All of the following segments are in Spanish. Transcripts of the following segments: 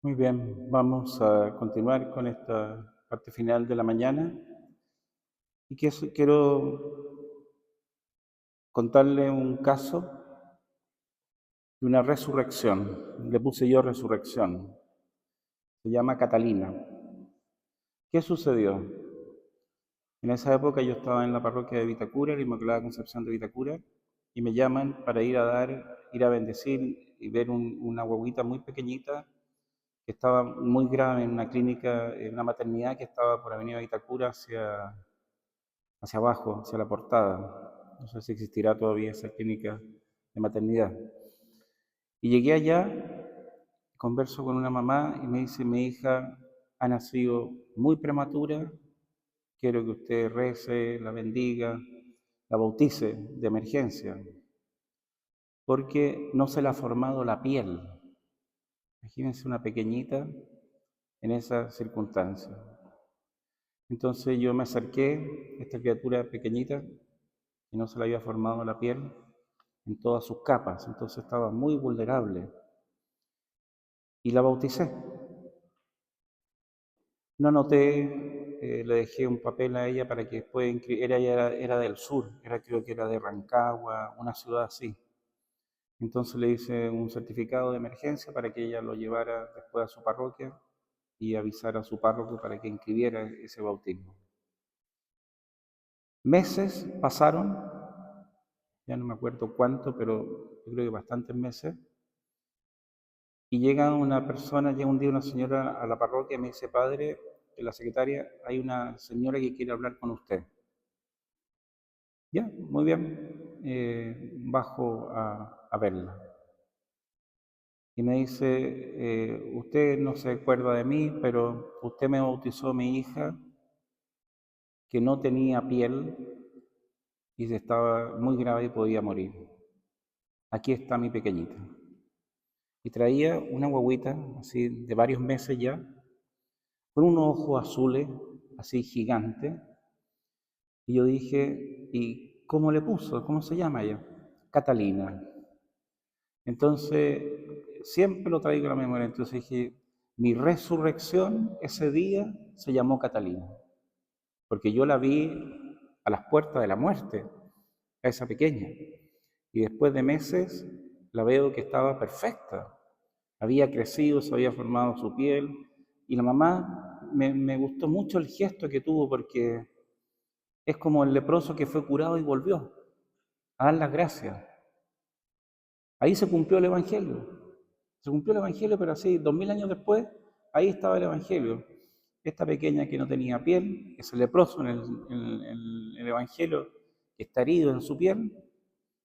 Muy bien, vamos a continuar con esta parte final de la mañana y quiero contarle un caso de una resurrección. Le puse yo resurrección. Se llama Catalina. ¿Qué sucedió? En esa época yo estaba en la parroquia de Vitacura, la Inmaculada Concepción de Vitacura, y me llaman para ir a bendecir y ver una guaguita muy pequeñita que estaba muy grave en una clínica, en una maternidad que estaba por Avenida Vitacura hacia abajo, hacia la portada. No sé si existirá todavía esa clínica de maternidad. Y llegué allá, converso con una mamá y me dice: mi hija ha nacido muy prematura, quiero que usted rece, la bendiga, la bautice de emergencia, porque no se le ha formado la piel. Imagínense una pequeñita en esa circunstancia. Entonces yo me acerqué a esta criatura pequeñita que no se le había formado la piel en todas sus capas, entonces estaba muy vulnerable y la bauticé. No anoté, le dejé un papel a ella para que después era del sur, creo que era de Rancagua, una ciudad así. Entonces le hice un certificado de emergencia para que ella lo llevara después a su parroquia y avisara a su párroco para que inscribiera ese bautismo. Meses pasaron, ya no me acuerdo cuánto, pero yo creo que bastantes meses, y llega llega un día una señora a la parroquia y me dice: padre, en la secretaria hay una señora que quiere hablar con usted. Ya, muy bien, bajo a verla. Y me dice: usted no se acuerda de mí, pero usted me bautizó a mi hija que no tenía piel y estaba muy grave y podía morir. Aquí está mi pequeñita. Y traía una guaguita, así de varios meses ya, con unos ojos azules, así gigantes. Y yo dije: ¿y cómo le puso? ¿Cómo se llama ella? Catalina. Entonces, siempre lo traigo a la memoria. Entonces dije: mi resurrección ese día se llamó Catalina, porque yo la vi a las puertas de la muerte, a esa pequeña. Y después de meses la veo que estaba perfecta. Había crecido, se había formado su piel. Y la mamá, me gustó mucho el gesto que tuvo, porque es como el leproso que fue curado y volvió a dar las gracias. Ahí se cumplió el Evangelio. Se cumplió el Evangelio, pero así, 2000 años después, ahí estaba el Evangelio. Esta pequeña que no tenía piel, ese leproso en el Evangelio, que está herido en su piel,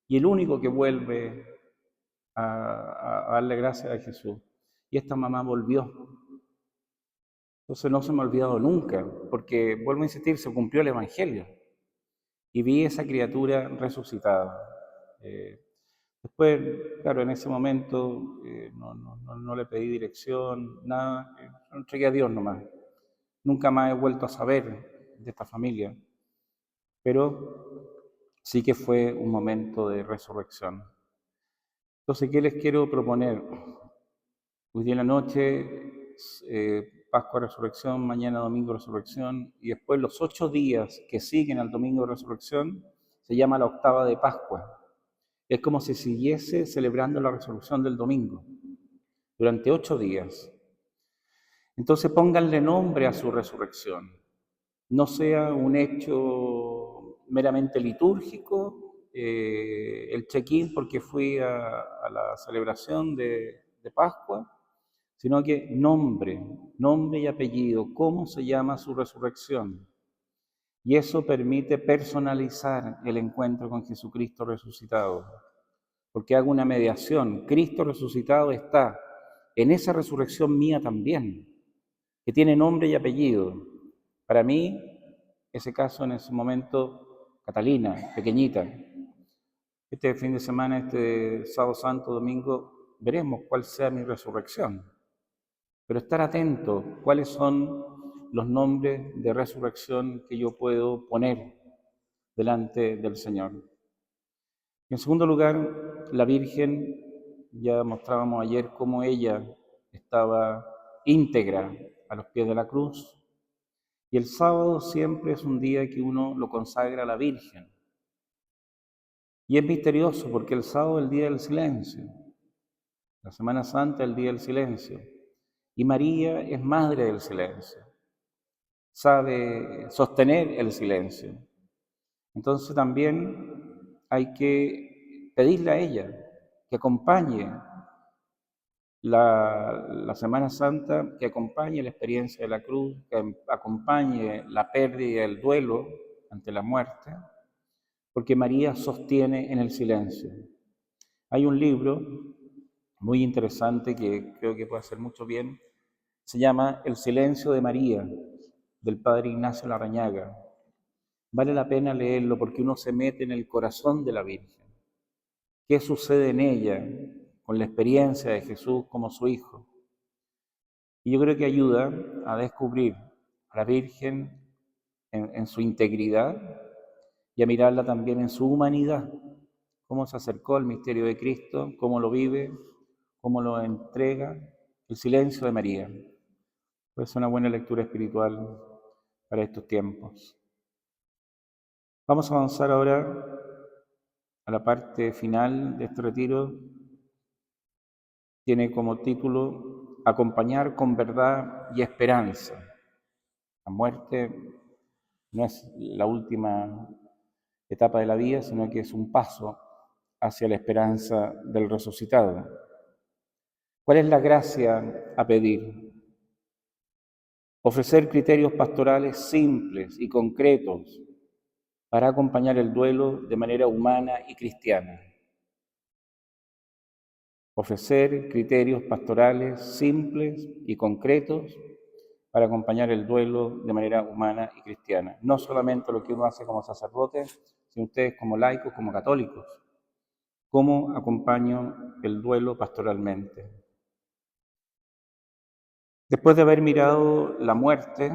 y el único que vuelve a darle gracias a Jesús. Y esta mamá volvió. Entonces no se me ha olvidado nunca, porque vuelvo a insistir, se cumplió el Evangelio. Y vi esa criatura resucitada. Eh, Después, claro, en ese momento no le pedí dirección, nada, lo entregué a Dios nomás. Nunca más he vuelto a saber de esta familia, pero sí que fue un momento de resurrección. Entonces, ¿qué les quiero proponer? Hoy día en la noche, Pascua Resurrección, mañana Domingo Resurrección, y después los 8 días que siguen al Domingo Resurrección se llama la octava de Pascua. Es como si siguiese celebrando la resurrección del domingo durante 8 días. Entonces pónganle nombre a su resurrección. No sea un hecho meramente litúrgico, el check-in porque fui a la celebración de Pascua, sino que nombre y apellido, cómo se llama su resurrección. Y eso permite personalizar el encuentro con Jesucristo resucitado, porque hago una mediación. Cristo resucitado está en esa resurrección mía también, que tiene nombre y apellido. Para mí, ese caso en ese momento, Catalina, pequeñita. Este fin de semana, este sábado santo, domingo, veremos cuál sea mi resurrección. Pero estar atento, cuáles son los nombres de resurrección que yo puedo poner delante del Señor. En segundo lugar, la Virgen, ya mostrábamos ayer cómo ella estaba íntegra a los pies de la cruz. Y el sábado siempre es un día que uno lo consagra a la Virgen. Y es misterioso porque el sábado es el día del silencio, la Semana Santa es el día del silencio. Y María es madre del silencio, sabe sostener el silencio. Entonces también hay que pedirle a ella que acompañe la Semana Santa, que acompañe la experiencia de la cruz, que acompañe la pérdida y el duelo ante la muerte, porque María sostiene en el silencio. Hay un libro muy interesante que creo que puede hacer mucho bien, se llama El silencio de María, del padre Ignacio Larrañaga. Vale la pena leerlo porque uno se mete en el corazón de la Virgen. ¿Qué sucede en ella con la experiencia de Jesús como su Hijo? Y yo creo que ayuda a descubrir a la Virgen en su integridad y a mirarla también en su humanidad, cómo se acercó al misterio de Cristo, cómo lo vive, cómo lo entrega, el silencio de María. Pues una buena lectura espiritual para estos tiempos. Vamos a avanzar ahora a la parte final de este retiro. Tiene como título Acompañar con verdad y esperanza. La muerte no es la última etapa de la vida, sino que es un paso hacia la esperanza del resucitado. ¿Cuál es la gracia a pedir? Ofrecer criterios pastorales simples y concretos para acompañar el duelo de manera humana y cristiana. Ofrecer criterios pastorales simples y concretos para acompañar el duelo de manera humana y cristiana. No solamente lo que uno hace como sacerdote, sino ustedes como laicos, como católicos. ¿Cómo acompaño el duelo pastoralmente? Después de haber mirado la muerte,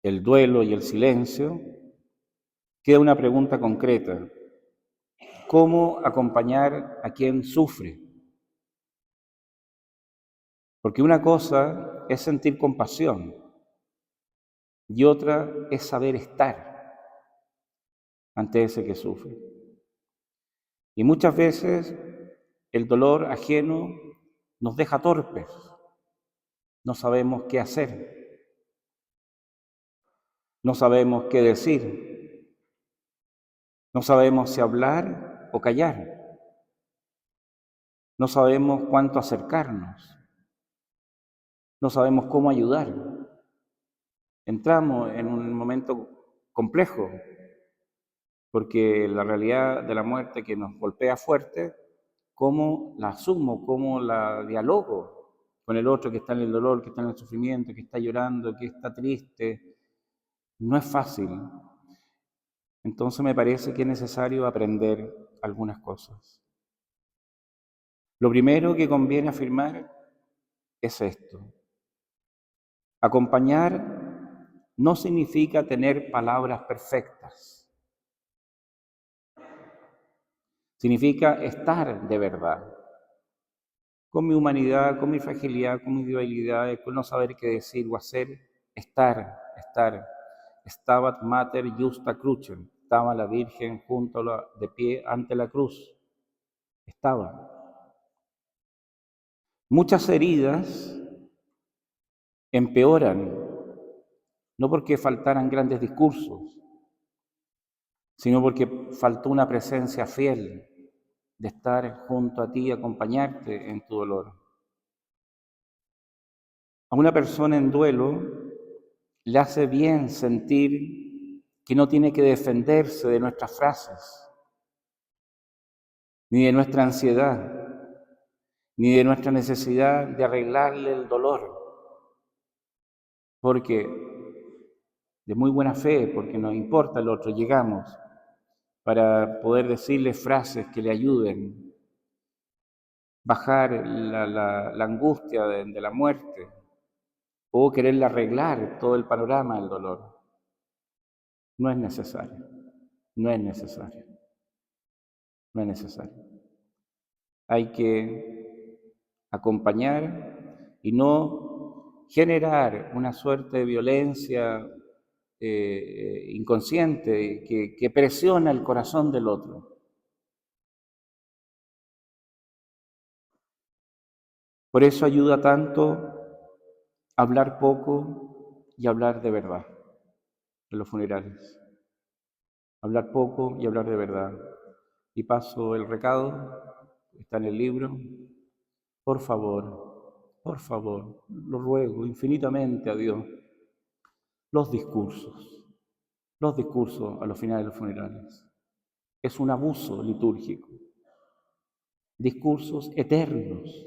el duelo y el silencio, queda una pregunta concreta. ¿Cómo acompañar a quien sufre? Porque una cosa es sentir compasión y otra es saber estar ante ese que sufre. Y muchas veces el dolor ajeno nos deja torpes, no sabemos qué hacer, no sabemos qué decir, no sabemos si hablar o callar, no sabemos cuánto acercarnos, no sabemos cómo ayudar. Entramos en un momento complejo, porque la realidad de la muerte que nos golpea fuerte, ¿cómo la asumo? ¿Cómo la dialogo con el otro que está en el dolor, que está en el sufrimiento, que está llorando, que está triste? No es fácil. Entonces me parece que es necesario aprender algunas cosas. Lo primero que conviene afirmar es esto. Acompañar no significa tener palabras perfectas. Significa estar de verdad, con mi humanidad, con mi fragilidad, con mi debilidad, con no saber qué decir o hacer, estar. Stabat Mater Justa Crucem, estaba la Virgen de pie ante la cruz, estaba. Muchas heridas empeoran, no porque faltaran grandes discursos, sino porque faltó una presencia fiel de estar junto a ti y acompañarte en tu dolor. A una persona en duelo le hace bien sentir que no tiene que defenderse de nuestras frases, ni de nuestra ansiedad, ni de nuestra necesidad de arreglarle el dolor, porque de muy buena fe, porque nos importa el otro, llegamos para poder decirle frases que le ayuden, bajar la angustia de la muerte, o quererle arreglar todo el panorama del dolor. No es necesario, no es necesario, no es necesario. Hay que acompañar y no generar una suerte de violencia inconsciente que presiona el corazón del otro. Por eso ayuda tanto hablar poco y hablar de verdad en los funerales. Hablar poco y hablar de verdad. Y paso el recado, está en el libro. Por favor, lo ruego infinitamente a Dios, los discursos a los finales de los funerales. Es un abuso litúrgico. Discursos eternos,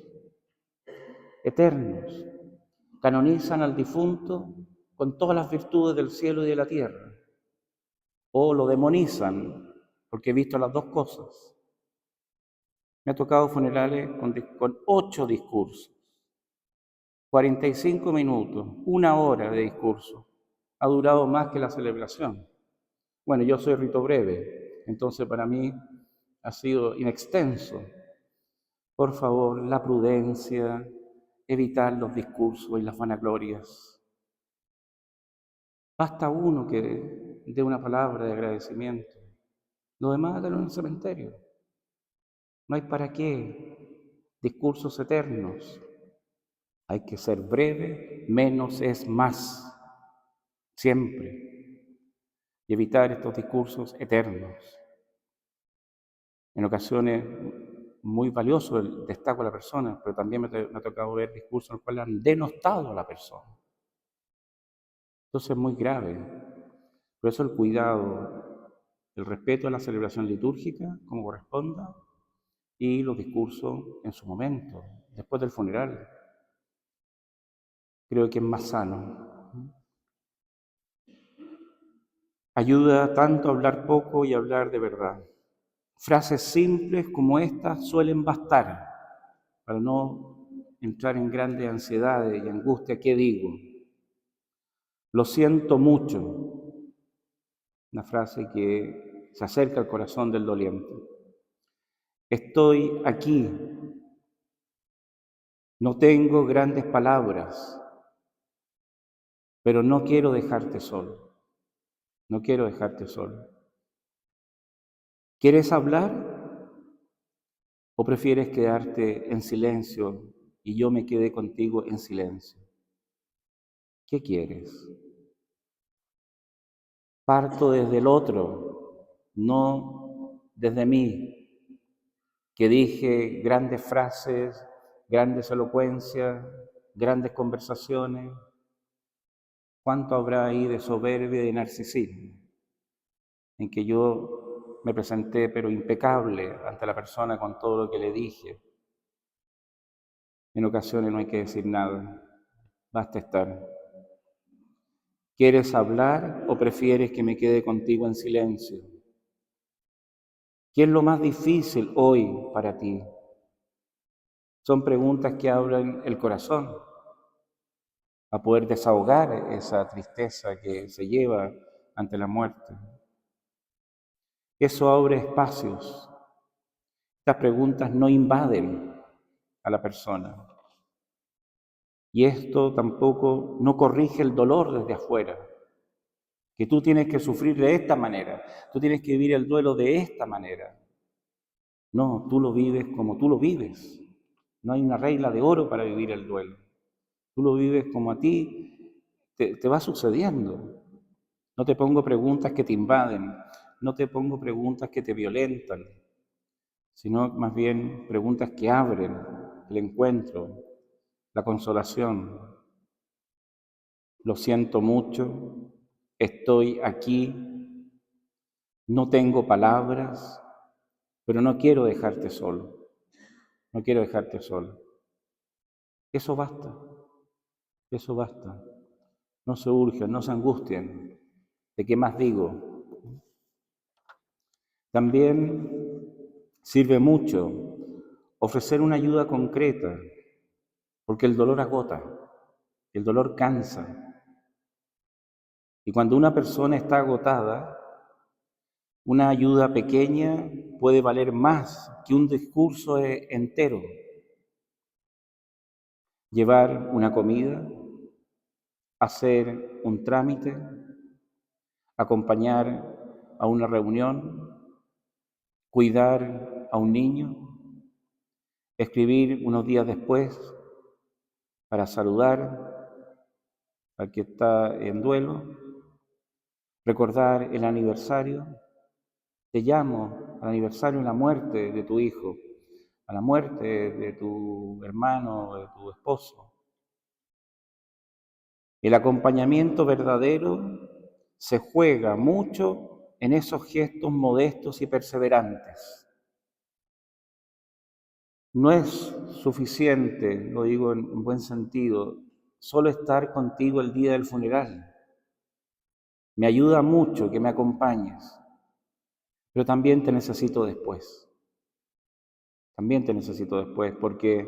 canonizan al difunto con todas las virtudes del cielo y de la tierra, o lo demonizan, porque he visto las dos cosas. Me ha tocado funerales con 8 discursos, 45 minutos, 1 hora de discurso. Ha durado más que la celebración. Bueno, yo soy rito breve, entonces para mí ha sido inextenso. Por favor, la prudencia, evitar los discursos y las vanaglorias. Basta uno que dé una palabra de agradecimiento. Lo demás hágalo en el cementerio. No hay para qué discursos eternos. Hay que ser breve, menos es más, siempre. Y evitar estos discursos eternos. En ocasiones muy valioso el destaco a la persona, pero también me ha tocado ver discursos en los cuales han denostado a la persona. Entonces es muy grave. Por eso el cuidado, el respeto a la celebración litúrgica, como corresponda, y los discursos en su momento, después del funeral. Creo que es más sano. Ayuda tanto a hablar poco y a hablar de verdad. Frases simples como estas suelen bastar para no entrar en grandes ansiedades y angustia. ¿Qué digo? Lo siento mucho. Una frase que se acerca al corazón del doliente. Estoy aquí. No tengo grandes palabras, pero no quiero dejarte solo. No quiero dejarte solo. ¿Quieres hablar o prefieres quedarte en silencio y yo me quedé contigo en silencio? ¿Qué quieres? Parto desde el otro, no desde mí, que dije grandes frases, grandes elocuencias, grandes conversaciones. ¿Cuánto habrá ahí de soberbia y de narcisismo? En que yo me presenté pero impecable ante la persona con todo lo que le dije. En ocasiones no hay que decir nada, basta estar. ¿Quieres hablar o prefieres que me quede contigo en silencio? ¿Qué es lo más difícil hoy para ti? Son preguntas que abren el corazón a poder desahogar esa tristeza que se lleva ante la muerte. Eso abre espacios. Estas preguntas no invaden a la persona. Y esto tampoco no corrige el dolor desde afuera, que tú tienes que sufrir de esta manera, tú tienes que vivir el duelo de esta manera. No, tú lo vives como tú lo vives. No hay una regla de oro para vivir el duelo. Tú lo vives como a ti te va sucediendo. No te pongo preguntas que te invaden, no te pongo preguntas que te violentan, sino más bien preguntas que abren el encuentro, la consolación. Lo siento mucho, estoy aquí, no tengo palabras, pero no quiero dejarte solo, no quiero dejarte solo. Eso basta, eso basta. No se urgen, no se angustien. ¿De qué más digo? También sirve mucho ofrecer una ayuda concreta, porque el dolor agota, el dolor cansa. Y cuando una persona está agotada, una ayuda pequeña puede valer más que un discurso entero. llevar una comida, hacer un trámite, acompañar a una reunión, cuidar a un niño, escribir unos días después para saludar al que está en duelo, recordar el aniversario. Te llamo al aniversario de la muerte de tu hijo, a la muerte de tu hermano, de tu esposo. El acompañamiento verdadero se juega mucho en esos gestos modestos y perseverantes. No es suficiente, lo digo en buen sentido, solo estar contigo el día del funeral. Me ayuda mucho que me acompañes, pero también te necesito después. También te necesito después, porque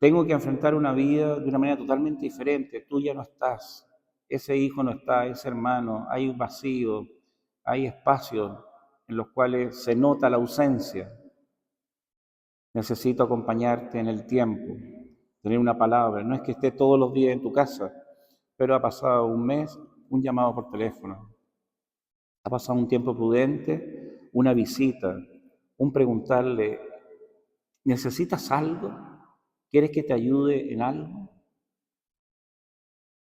tengo que enfrentar una vida de una manera totalmente diferente. Tú ya no estás, ese hijo no está, ese hermano, hay un vacío, hay espacios en los cuales se nota la ausencia. Necesito acompañarte en el tiempo, tener una palabra. No es que esté todos los días en tu casa, pero ha pasado un mes, un llamado por teléfono. Ha pasado un tiempo prudente, una visita, un preguntarle, ¿necesitas algo? ¿Quieres que te ayude en algo?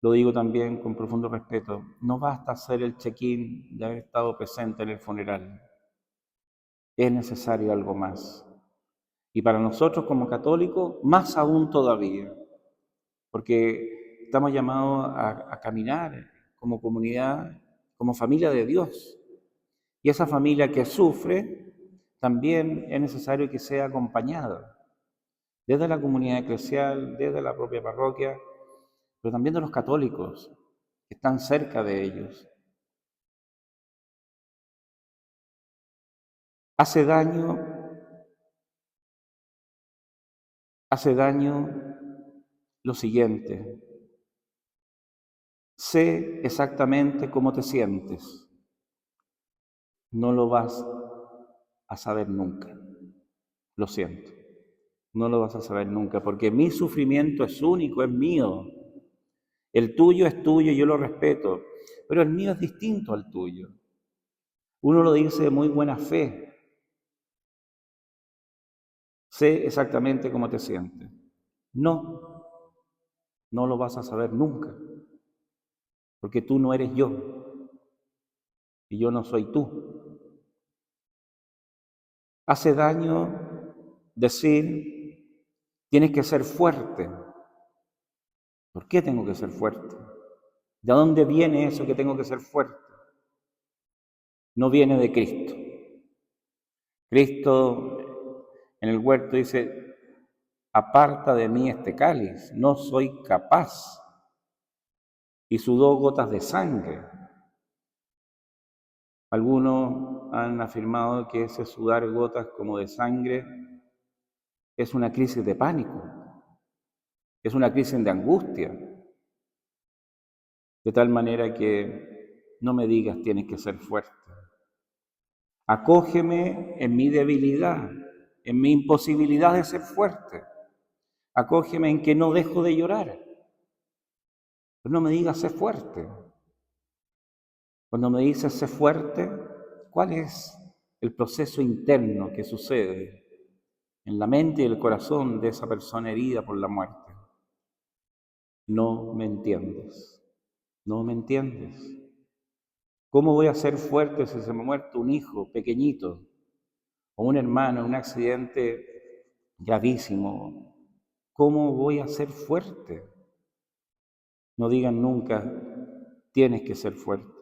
Lo digo también con profundo respeto, no basta hacer el check-in de haber estado presente en el funeral. Es necesario algo más. Y para nosotros como católicos, más aún todavía, porque estamos llamados a caminar como comunidad, como familia de Dios. Y esa familia que sufre, también es necesario que sea acompañada, desde la comunidad eclesial, desde la propia parroquia, pero también de los católicos que están cerca de ellos. Hace daño, hace daño lo siguiente. Sé exactamente cómo te sientes. No lo vas a saber nunca. Lo siento. No lo vas a saber nunca, porque mi sufrimiento es único, es mío. El tuyo es tuyo y yo lo respeto, pero el mío es distinto al tuyo. Uno lo dice de muy buena fe. Sé exactamente cómo te sientes. No, no lo vas a saber nunca, porque tú no eres yo y yo no soy tú. Hace daño decir, tienes que ser fuerte. ¿Por qué tengo que ser fuerte? ¿De dónde viene eso que tengo que ser fuerte? No viene de Cristo. Cristo en el huerto dice, aparta de mí este cáliz, no soy capaz. Y sudó gotas de sangre. Algunos han afirmado que ese sudar gotas como de sangre es una crisis de pánico, es una crisis de angustia, de tal manera que no me digas tienes que ser fuerte. Acógeme en mi debilidad, en mi imposibilidad de ser fuerte. Acógeme en que no dejo de llorar. Pero no me digas sé fuerte. Cuando me dices sé fuerte, ¿cuál es el proceso interno que sucede en la mente y el corazón de esa persona herida por la muerte? No me entiendes. No me entiendes. ¿Cómo voy a ser fuerte si se me ha muerto un hijo pequeñito o un hermano en un accidente gravísimo? ¿Cómo voy a ser fuerte? No digan nunca, tienes que ser fuerte.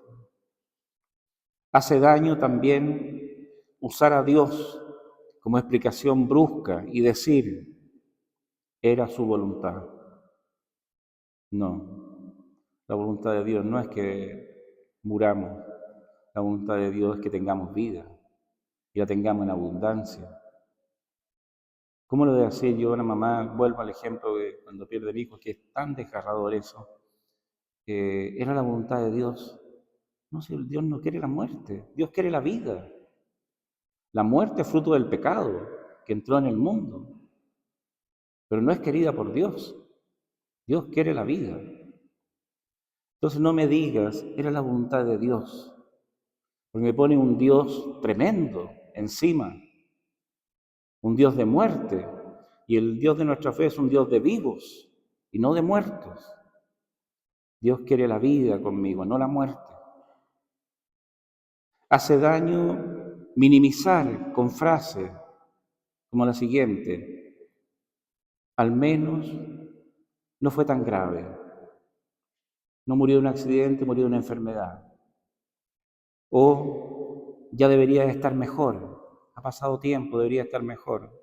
Hace daño también usar a Dios como explicación brusca y decir, era su voluntad. No, la voluntad de Dios no es que muramos, la voluntad de Dios es que tengamos vida y la tengamos en abundancia. ¿Cómo le voy a decir yo a una mamá? Vuelvo al ejemplo de cuando pierde el hijo, que es tan desgarrador eso. Era la voluntad de Dios. No, si Dios no quiere la muerte, Dios quiere la vida. La muerte es fruto del pecado que entró en el mundo, pero no es querida por Dios. Dios quiere la vida. Entonces no me digas, era la voluntad de Dios, porque me pone un Dios tremendo encima, un Dios de muerte, y el Dios de nuestra fe es un Dios de vivos y no de muertos. Dios quiere la vida conmigo, no la muerte. Hace daño minimizar con frases como la siguiente: al menos no fue tan grave, no murió de un accidente, murió de una enfermedad. O ya debería estar mejor, ha pasado tiempo, debería estar mejor.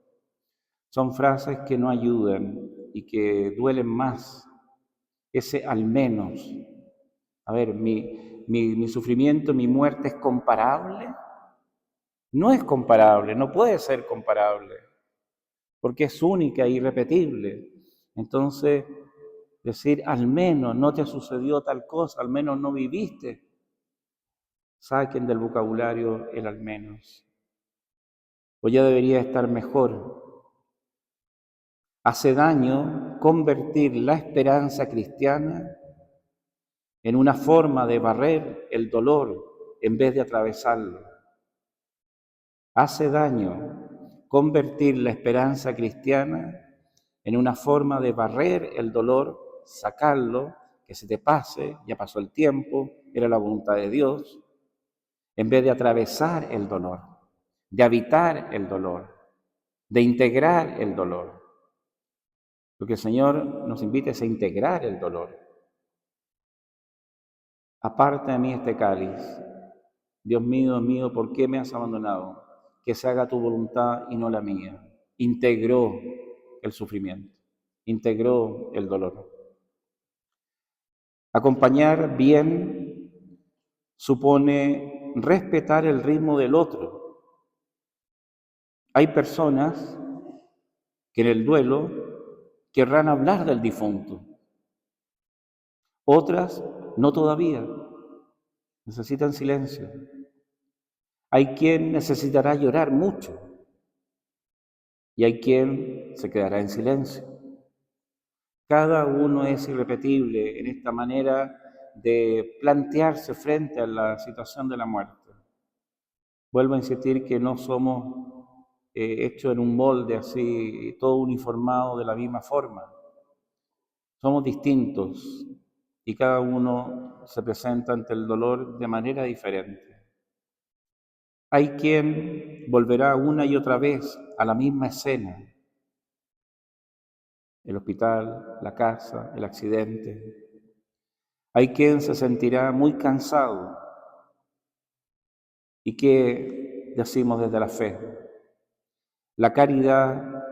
Son frases que no ayudan y que duelen más. Ese al menos. A ver, mi sufrimiento, mi muerte es comparable. No es comparable, no puede ser comparable, porque es única e irrepetible. Entonces, decir al menos no te sucedió tal cosa, al menos no viviste, saquen del vocabulario el al menos. O ya debería estar mejor. Hace daño convertir la esperanza cristiana en una forma de barrer el dolor en vez de atravesarlo. Hace daño convertir la esperanza cristiana en una forma de barrer el dolor, sacarlo, que se te pase, ya pasó el tiempo, era la voluntad de Dios, en vez de atravesar el dolor, de habitar el dolor, de integrar el dolor. Lo que el Señor nos invita es a integrar el dolor. Aparta de mí este cáliz. Dios mío, ¿por qué me has abandonado? Que se haga tu voluntad y no la mía. Integró el sufrimiento, integró el dolor. Acompañar bien supone respetar el ritmo del otro. Hay personas que en el duelo querrán hablar del difunto. Otras no todavía, necesitan silencio. Hay quien necesitará llorar mucho y hay quien se quedará en silencio. Cada uno es irrepetible en esta manera de plantearse frente a la situación de la muerte. Vuelvo a insistir que no somos hechos en un molde así, todo uniformado de la misma forma. Somos distintos y cada uno se presenta ante el dolor de manera diferente. Hay quien volverá una y otra vez a la misma escena: el hospital, la casa, el accidente. Hay quien se sentirá muy cansado y que decimos desde la fe: la caridad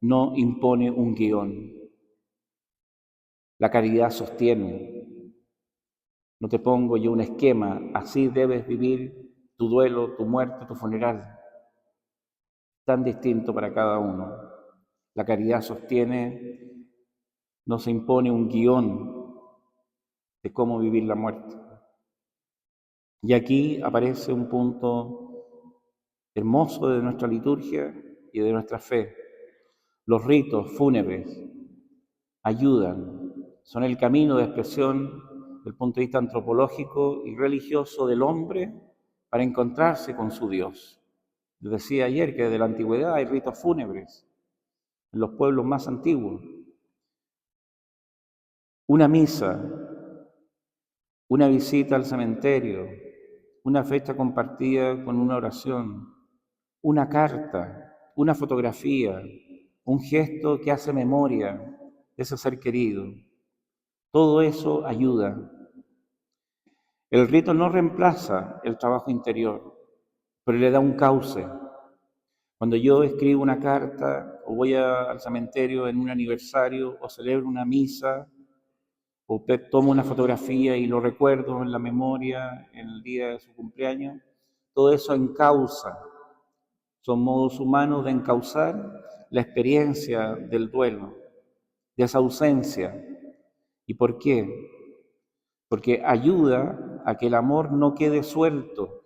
no impone un guión, la caridad sostiene. No te pongo yo un esquema, así debes vivir tu duelo, tu muerte, tu funeral. Tan distinto para cada uno. La caridad sostiene, no se impone un guión de cómo vivir la muerte. Y aquí aparece un punto hermoso de nuestra liturgia y de nuestra fe. Los ritos fúnebres ayudan, son el camino de expresión del punto de vista antropológico y religioso del hombre para encontrarse con su Dios. Les decía ayer que desde la antigüedad hay ritos fúnebres en los pueblos más antiguos. Una misa, una visita al cementerio, una fecha compartida con una oración, una carta, una fotografía, un gesto que hace memoria de ese ser querido. Todo eso ayuda. El rito no reemplaza el trabajo interior, pero le da un cauce. Cuando yo escribo una carta o voy al cementerio en un aniversario o celebro una misa o tomo una fotografía y lo recuerdo en la memoria en el día de su cumpleaños, todo eso encausa. Son modos humanos de encauzar la experiencia del duelo, de esa ausencia. ¿Y por qué? Porque ayuda a que el amor no quede suelto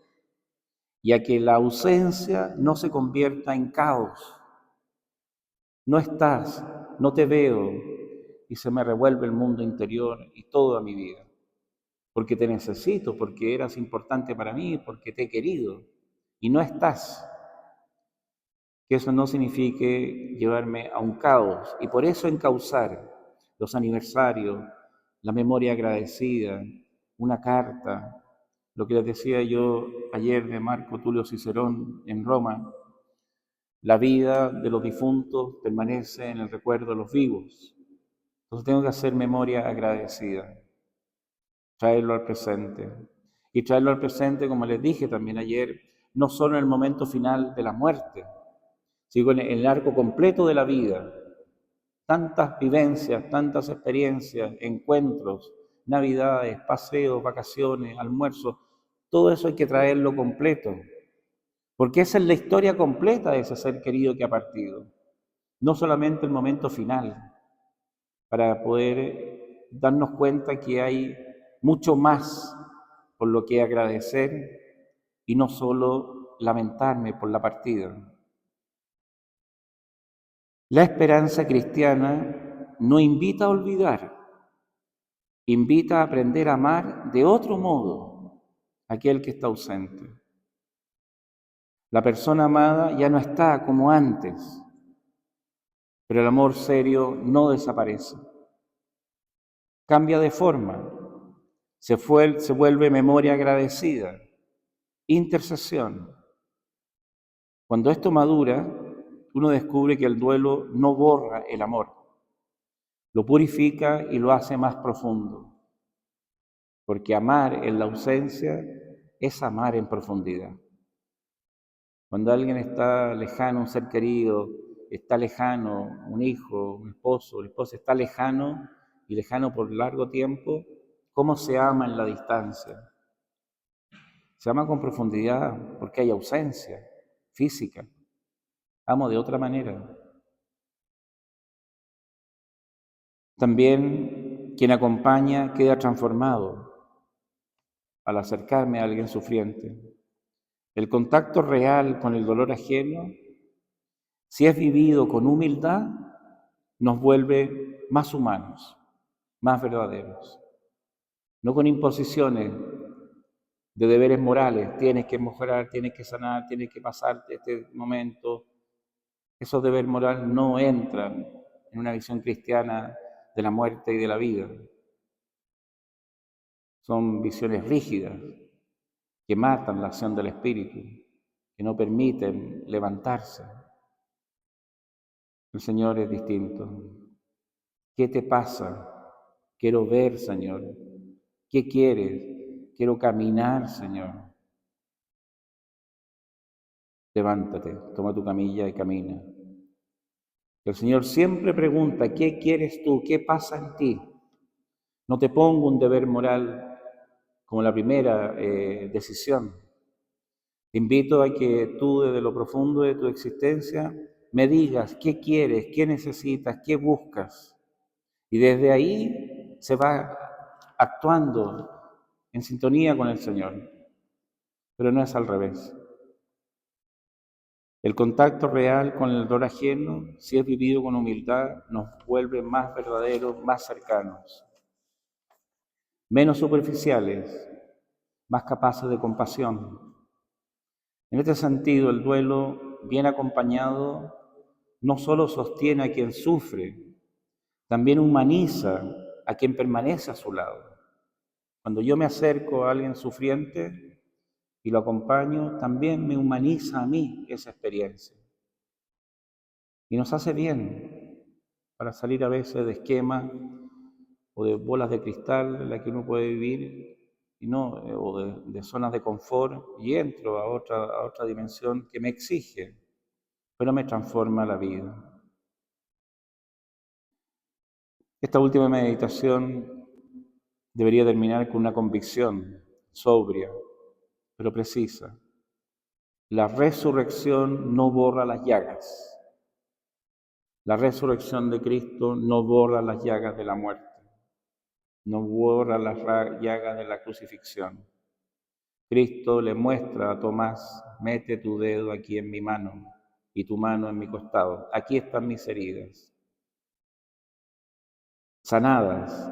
y a que la ausencia no se convierta en caos. No estás, no te veo, y se me revuelve el mundo interior y toda mi vida. Porque te necesito, porque eras importante para mí, porque te he querido y no estás. Que eso no signifique llevarme a un caos y por eso encauzar los aniversarios, la memoria agradecida, una carta, lo que les decía yo ayer de Marco Tulio Cicerón en Roma, la vida de los difuntos permanece en el recuerdo de los vivos. Entonces tengo que hacer memoria agradecida, traerlo al presente. Y traerlo al presente, como les dije también ayer, no solo en el momento final de la muerte, sino en el arco completo de la vida. Tantas vivencias, tantas experiencias, encuentros, navidades, paseos, vacaciones, almuerzos, todo eso hay que traerlo completo, porque esa es la historia completa de ese ser querido que ha partido, no solamente el momento final, para poder darnos cuenta que hay mucho más por lo que agradecer y no solo lamentarme por la partida. La esperanza cristiana no invita a olvidar, invita a aprender a amar de otro modo a aquel que está ausente. La persona amada ya no está como antes, pero el amor serio no desaparece. Cambia de forma, se vuelve memoria agradecida, intercesión. Cuando esto madura, uno descubre que el duelo no borra el amor, lo purifica y lo hace más profundo, porque amar en la ausencia es amar en profundidad. Cuando alguien está lejano, un ser querido, está lejano, un hijo, un esposo, la esposa está lejano y lejano por largo tiempo, ¿cómo se ama en la distancia? Se ama con profundidad porque hay ausencia física. Amo de otra manera. También quien acompaña queda transformado al acercarme a alguien sufriente. El contacto real con el dolor ajeno, si es vivido con humildad, nos vuelve más humanos, más verdaderos. No con imposiciones de deberes morales, tienes que mejorar, tienes que sanar, tienes que pasarte este momento. Esos deberes morales no entran en una visión cristiana de la muerte y de la vida. Son visiones rígidas que matan la acción del espíritu, que no permiten levantarse. El Señor es distinto. ¿Qué te pasa? Quiero ver, Señor. ¿Qué quieres? Quiero caminar, Señor. Levántate, toma tu camilla y camina. El Señor siempre pregunta, ¿qué quieres tú? ¿Qué pasa en ti? No te pongo un deber moral como la primera decisión. Te invito a que tú desde lo profundo de tu existencia me digas qué quieres, qué necesitas, qué buscas. Y desde ahí se va actuando en sintonía con el Señor. Pero no es al revés. El contacto real con el dolor ajeno, si es vivido con humildad, nos vuelve más verdaderos, más cercanos, menos superficiales, más capaces de compasión. En este sentido, el duelo bien acompañado no solo sostiene a quien sufre, también humaniza a quien permanece a su lado. Cuando yo me acerco a alguien sufriente y lo acompaño, también me humaniza a mí esa experiencia. Y nos hace bien para salir a veces de esquemas o de bolas de cristal en las que uno puede vivir y no, o de zonas de confort, y entro a otra dimensión que me exige, pero me transforma la vida. Esta última meditación debería terminar con una convicción sobria, pero precisa. La resurrección no borra las llagas. La resurrección de Cristo no borra las llagas de la muerte, no borra las llagas de la crucifixión. Cristo le muestra a Tomás, mete tu dedo aquí en mi mano y tu mano en mi costado. Aquí están mis heridas. sanadas,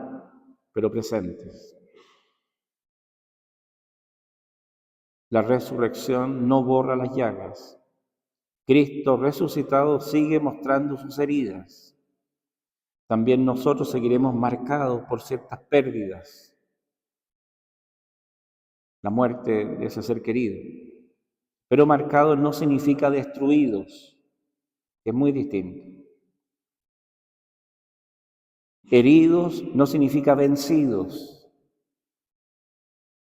pero presentes. La resurrección no borra las llagas. Cristo resucitado sigue mostrando sus heridas. También nosotros seguiremos marcados por ciertas pérdidas, la muerte de ese ser querido. Pero marcados no significa destruidos, que es muy distinto. Heridos no significa vencidos.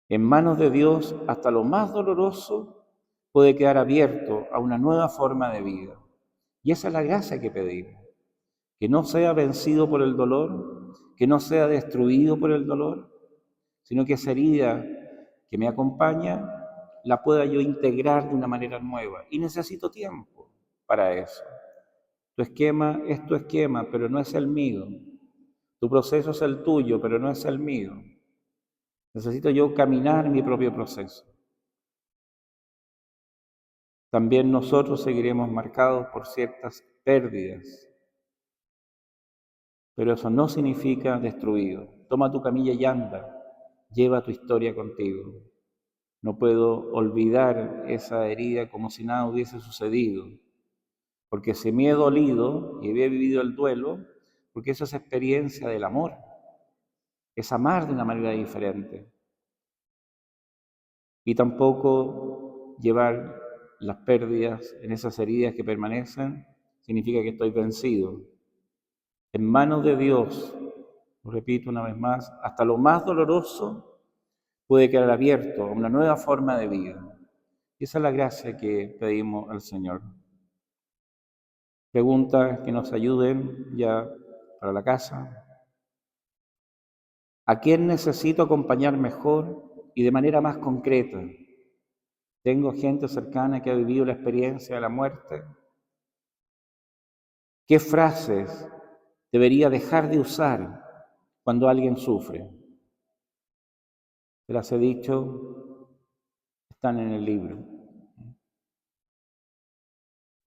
En manos de Dios, hasta lo más doloroso puede quedar abierto a una nueva forma de vida. Y esa es la gracia que pedimos. Que no sea vencido por el dolor, que no sea destruido por el dolor, sino que esa herida que me acompaña la pueda yo integrar de una manera nueva. Y necesito tiempo para eso. Tu esquema es tu esquema, pero no es el mío. Tu proceso es el tuyo, pero no es el mío. Necesito yo caminar mi propio proceso. También nosotros seguiremos marcados por ciertas pérdidas, pero eso no significa destruido. Toma tu camilla y anda, lleva tu historia contigo. No puedo olvidar esa herida como si nada hubiese sucedido, porque si me he dolido y he vivido el duelo, porque eso es experiencia del amor, es amar de una manera diferente. Y tampoco llevar las pérdidas en esas heridas que permanecen significa que estoy vencido. En manos de Dios, lo repito una vez más, hasta lo más doloroso puede quedar abierto a una nueva forma de vida. Y esa es la gracia que pedimos al Señor. Preguntas que nos ayuden ya para la casa. ¿A quién necesito acompañar mejor y de manera más concreta? ¿Tengo gente cercana que ha vivido la experiencia de la muerte? ¿Qué frases debería dejar de usar cuando alguien sufre? Se las he dicho, están en el libro.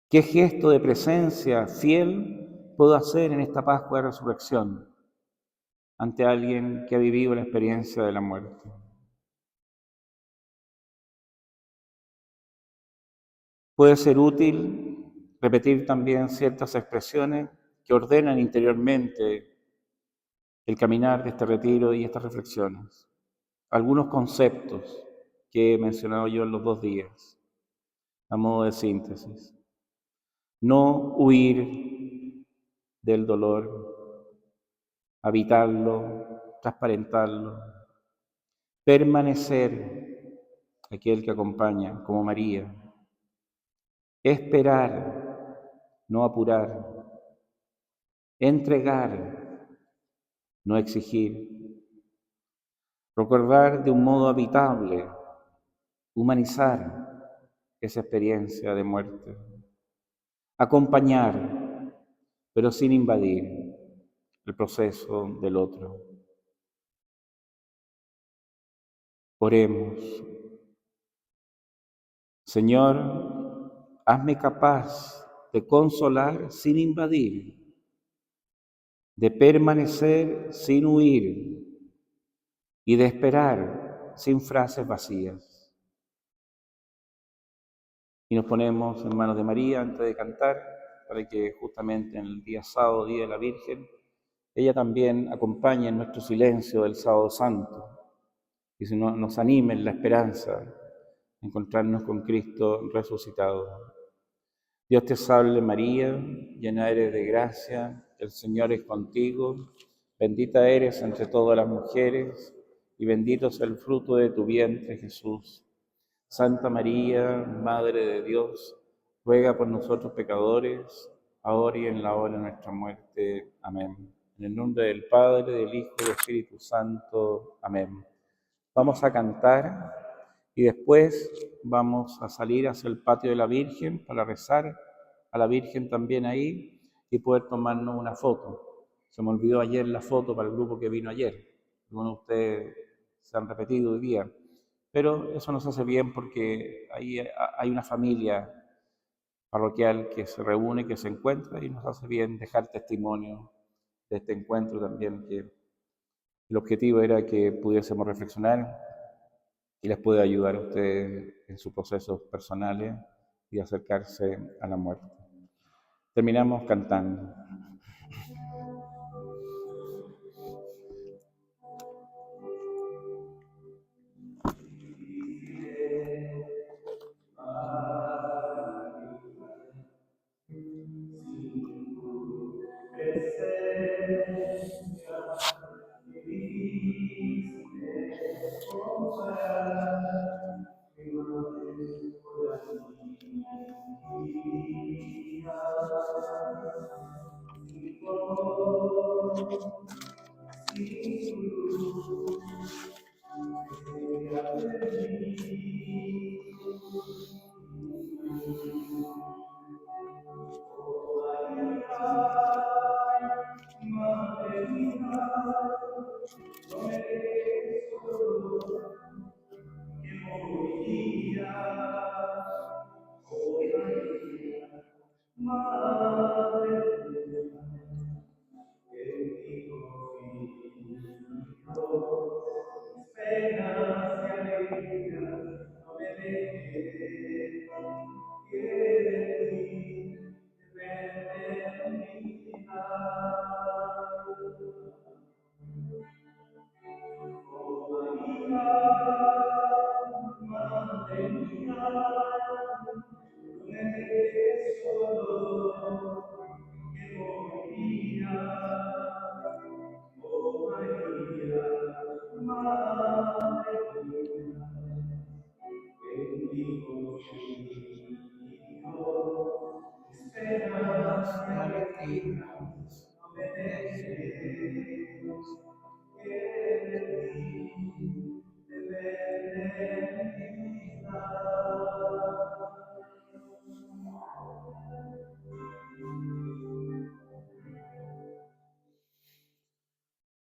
¿Qué gesto de presencia fiel puedo hacer en esta Pascua de Resurrección ante alguien que ha vivido la experiencia de la muerte? Puede ser útil repetir también ciertas expresiones que ordenan interiormente el caminar de este retiro y estas reflexiones. Algunos conceptos que he mencionado yo en los 2 días, a modo de síntesis. No huir del dolor, habitarlo, transparentarlo, permanecer, aquel que acompaña, como María, esperar, no apurar, entregar, no exigir, recordar de un modo habitable, humanizar esa experiencia de muerte, acompañar, pero sin invadir el proceso del otro. Oremos. Señor, hazme capaz de consolar sin invadir, de permanecer sin huir y de esperar sin frases vacías. Y nos ponemos en manos de María antes de cantar, para que justamente en el día sábado, Día de la Virgen, ella también acompañe en nuestro silencio del Sábado Santo y nos anime en la esperanza de encontrarnos con Cristo resucitado. Dios te salve María, llena eres de gracia, el Señor es contigo, bendita eres entre todas las mujeres y bendito es el fruto de tu vientre Jesús. Santa María, Madre de Dios, ruega por nosotros pecadores, ahora y en la hora de nuestra muerte. Amén. En el nombre del Padre, del Hijo y del Espíritu Santo. Amén. Vamos a cantar y después vamos a salir hacia el patio de la Virgen para rezar a la Virgen también ahí y poder tomarnos una foto. Se me olvidó ayer la foto para el grupo que vino ayer. Algunos de ustedes se han repetido hoy día. Pero eso nos hace bien porque ahí hay una familia parroquial que se reúne, que se encuentra y nos hace bien dejar testimonio de este encuentro también, que el objetivo era que pudiésemos reflexionar y les pueda ayudar a ustedes en sus procesos personales y acercarse a la muerte. Terminamos cantando.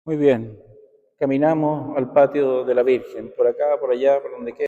Muy bien, caminamos al patio de la Virgen, por acá, por allá, por donde quede.